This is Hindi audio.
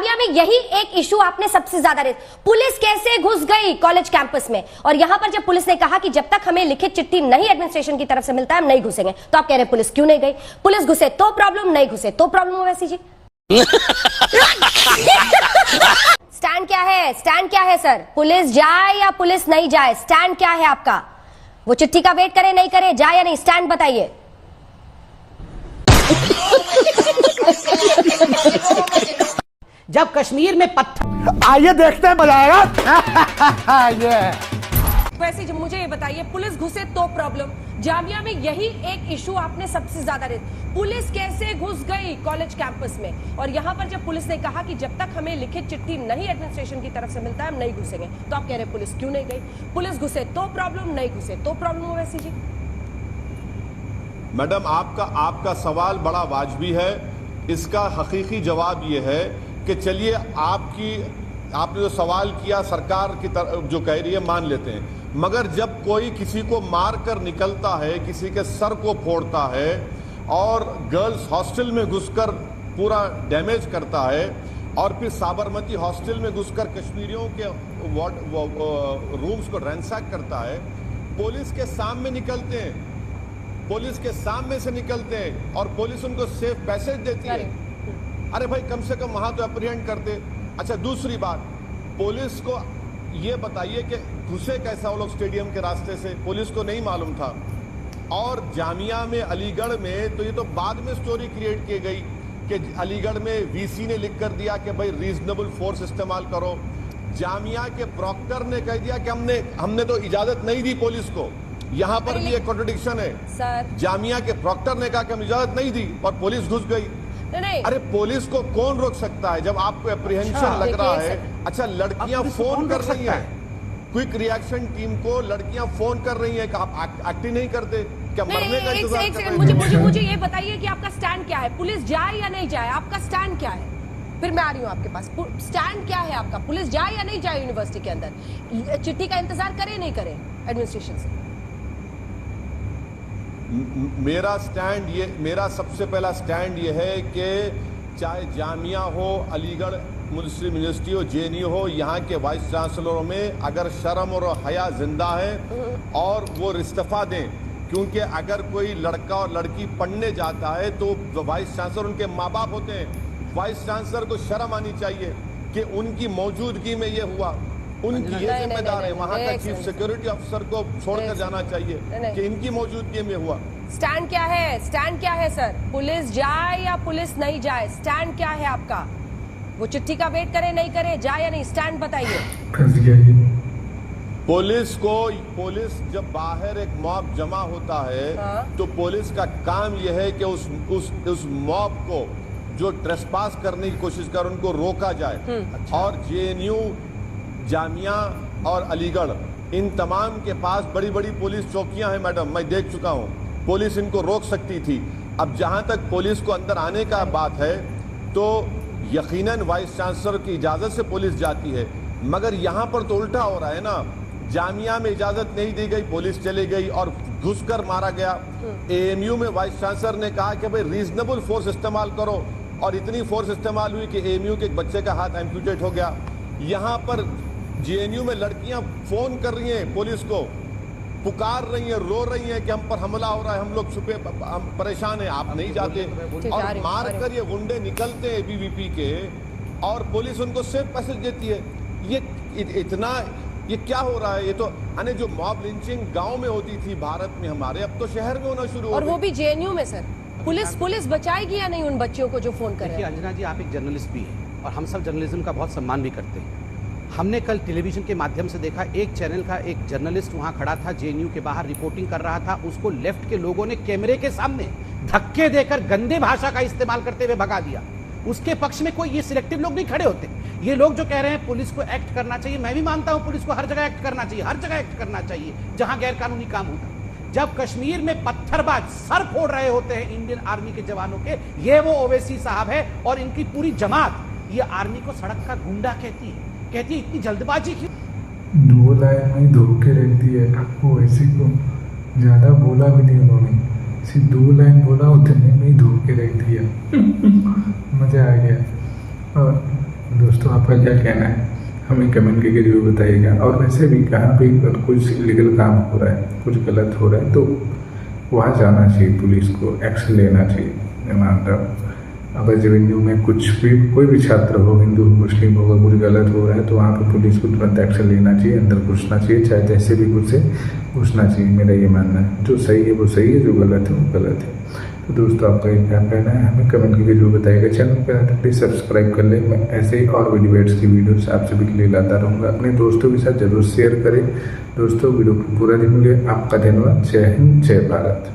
जामिया में यही एक इशू आपने सबसे ज्यादा रेज, पुलिस कैसे घुस गई कॉलेज कैंपस में, और यहां पर जब पुलिस ने कहा कि जब तक हमें लिखित चिट्ठी नहीं एडमिनिस्ट्रेशन की तरफ से मिलता है हम नहीं घुसेंगे, तो आप कह रहे पुलिस क्यों नहीं गई? पुलिस घुसे तो प्रॉब्लम, नहीं घुसे तो प्रॉब्लम हो वैसी जी। स्टैंड क्या है? स्टैंड क्या है सर? पुलिस जाए या पुलिस नहीं जाए, स्टैंड क्या है आपका? वो चिट्ठी का वेट करे नहीं करे, जाए या नहीं, स्टैंड बताइए। जब कश्मीर में पत्थर, आइए देखते हैं, मजा आएगा। ये वैसे जब मुझे ये बताइए, पुलिस घुसे तो प्रॉब्लम, जामिया में यही एक इशू आपने सबसे ज्यादा रेज, पुलिस कैसे घुस गई कॉलेज कैंपस में, और यहां पर जब पुलिस ने कहा कि जब तक हमें लिखित चिट्ठी नहीं एडमिनिस्ट्रेशन की तरफ से मिलता है हम नहीं घुसेंगे, तो आप कह रहे पुलिस क्यों नहीं गई? पुलिस घुसे तो प्रॉब्लम, नहीं घुसे तो प्रॉब्लम हो वैसी जी। मैडम, आपका सवाल बड़ा वाजबी है। इसका हकीकी जवाब ये है कि चलिए आपने जो सवाल किया सरकार की तरफ जो कह रही है मान लेते हैं, मगर जब कोई किसी को मार कर निकलता है, किसी के सर को फोड़ता है और गर्ल्स हॉस्टल में घुसकर पूरा डैमेज करता है और फिर साबरमती हॉस्टल में घुसकर कश्मीरियों के रूम्स को रैंसैक करता है, पुलिस के सामने निकलते हैं, पुलिस के सामने से निकलते हैं और पुलिस उनको सेफ पैसेज देती है। अरे भाई कम से कम वहां तो अप्रीहेंड करते। अच्छा, दूसरी बात, पुलिस को ये बताइए कि घुसे कैसा वो लोग स्टेडियम के रास्ते से, पुलिस को नहीं मालूम था। और जामिया में, अलीगढ़ में, तो ये तो बाद में स्टोरी क्रिएट की गई कि अलीगढ़ में वीसी ने लिख कर दिया कि भाई रीजनेबल फोर्स इस्तेमाल करो। जामिया के प्रॉक्टर ने कह दिया कि हमने तो इजाजत नहीं दी पुलिस को। यहां पर भी एक कॉन्ट्रडिक्शन है सर। जामिया के प्रॉक्टर ने कहा कि हम इजाजत नहीं दी और पुलिस घुस गई। नहीं। अरे पुलिस को कौन रोक सकता है जब आपको अप्रीहेंशन लग रहा है? अच्छा, लड़कियां फोन कर रही हैं, क्विक रिएक्शन टीम को लड़कियां फोन कर रही हैं कि आप एक्ट नहीं करते, क्या मरने का इंतजार कर रहे हैं? मुझे ये बताइए कि आपका स्टैंड क्या है, पुलिस जाए या नहीं जाए, आपका स्टैंड क्या है? फिर मैं आ रही हूँ आपके पास, स्टैंड क्या है आपका? पुलिस जाए या नहीं जाए यूनिवर्सिटी के अंदर, चिट्ठी का इंतजार करे नहीं करे एडमिनिस्ट्रेशन से? मेरा सबसे पहला स्टैंड ये है कि चाहे जामिया हो, अलीगढ़ मुस्लिम यूनिवर्सिटी हो, जेएनयू हो, यहाँ के वाइस चांसलरों में अगर शर्म और हया जिंदा है और वो इस्तीफा दें, क्योंकि अगर कोई लड़का और लड़की पढ़ने जाता है तो वाइस चांसलर उनके माँ बाप होते हैं। वाइस चांसलर को शर्म आनी चाहिए कि उनकी मौजूदगी में ये हुआ, उनकी ये जिम्मेदार है, वहां का चीफ सिक्योरिटी अफसर को छोड़कर जाना चाहिए कि इनकी मौजूदगी में हुआ। स्टैंड क्या है? स्टैंड क्या है सर? पुलिस जाए या पुलिस नहीं जाए, स्टैंड क्या है आपका? वो चिट्ठी का वेट करे नहीं करे, जाए या नहीं, स्टैंड बताइए। पुलिस जब बाहर एक मॉब जमा होता है तो पुलिस का काम यह है कि उस मॉब को जो ट्रेसपास करने की कोशिश कर उनको रोका जाए। और जेएनयू, जामिया और अलीगढ़, इन तमाम के पास बड़ी बड़ी पुलिस चौकियां हैं मैडम, मैं देख चुका हूं, पुलिस इनको रोक सकती थी। अब जहां तक पुलिस को अंदर आने का बात है तो यकीनन वाइस चांसलर की इजाजत से पुलिस जाती है, मगर यहां पर तो उल्टा हो रहा है ना। जामिया में इजाजत नहीं दी गई, पुलिस चली गई और घुसकर मारा गया। एएमयू में वाइस चांसलर ने कहा कि भाई रीजनेबल फोर्स इस्तेमाल करो, और इतनी फोर्स इस्तेमाल हुई कि एएमयू के एक बच्चे का हाथ एम्पूटेट हो गया। यहां पर जेएनयू में लड़कियां फोन कर रही हैं पुलिस को, पुकार रही हैं, रो रही हैं कि हम पर हमला हो रहा है, हम लोग छुपे, हम परेशान हैं, आप नहीं जाते, और मार कर ये गुंडे निकलते हैं एबीवीपी के और पुलिस उनको सेफ पैसेज देती है। ये क्या हो रहा है? ये तो जो मॉब लिंचिंग गांव में होती थी भारत में हमारे, अब तो शहर में होना शुरू हो, और वो भी जेएनयू में सर। पुलिस बचाएगी या नहीं उन बच्चियों को जो फोन कर रहे हैं? अंजना जी, आप एक जर्नलिस्ट भी हैं और हम सब जर्नलिज्म का बहुत सम्मान भी करते हैं। हमने कल टेलीविजन के माध्यम से देखा, एक चैनल का एक जर्नलिस्ट वहां खड़ा था, जेएनयू के बाहर रिपोर्टिंग कर रहा था, उसको लेफ्ट के लोगों ने कैमरे के सामने धक्के देकर गंदे भाषा का इस्तेमाल करते हुए भगा दिया। उसके पक्ष में कोई ये सिलेक्टिव लोग नहीं खड़े होते। ये लोग जो कह रहे हैं पुलिस को एक्ट करना चाहिए, मैं भी मानता हूं पुलिस को हर जगह एक्ट करना चाहिए, हर जगह एक्ट करना चाहिए जहां गैर कानूनी काम होता है। जब कश्मीर में पत्थरबाज सर फोड़ रहे होते हैं इंडियन आर्मी के जवानों के, ये वो ओवैसी साहब है और इनकी पूरी जमात ये आर्मी को सड़क का गुंडा कहती है इतनी जल्दबाजी क्यों? 2 लाइन में धोखे रख दिए वो, ऐसी को ज्यादा बोला भी नहीं उन्होंने, सिर्फ 2 लाइन बोला, उतने में ही धोखे रख दिया। मजा आ गया। और दोस्तों आपका क्या कहना है हमें कमेंट करके जरूर बताइएगा। और वैसे भी कहाँ भी अगर कुछ इलीगल काम हो रहा है, कुछ गलत हो रहा है, तो वहाँ जाना चाहिए, पुलिस को एक्शन लेना चाहिए। मैं मानता हूँ अगर जेएनयू में कुछ भी कोई भी छात्र हो, हिंदू हो मुस्लिम हो, कुछ गलत हो रहा है तो वहाँ पर पुलिस को तुरंत एक्शन लेना चाहिए, अंदर घुसना चाहिए, चाहे जैसे भी घुसना चाहिए। मेरा ये मानना है, जो सही है वो सही है, जो गलत है वो गलत है। तो दोस्तों आपका ये क्या कहना है हमें कमेंट करके जरूर बताइएगा। चैनल पर तो प्लीज़ सब्सक्राइब कर लें। मैं ऐसे ही और डिबेट्स की वीडियोस आप सभी के लिए लाता रहूँगा। अपने दोस्तों के साथ जरूर शेयर करें। दोस्तों वीडियो को पूरा देखने के लिए आपका धन्यवाद। जय हिंद, जय भारत।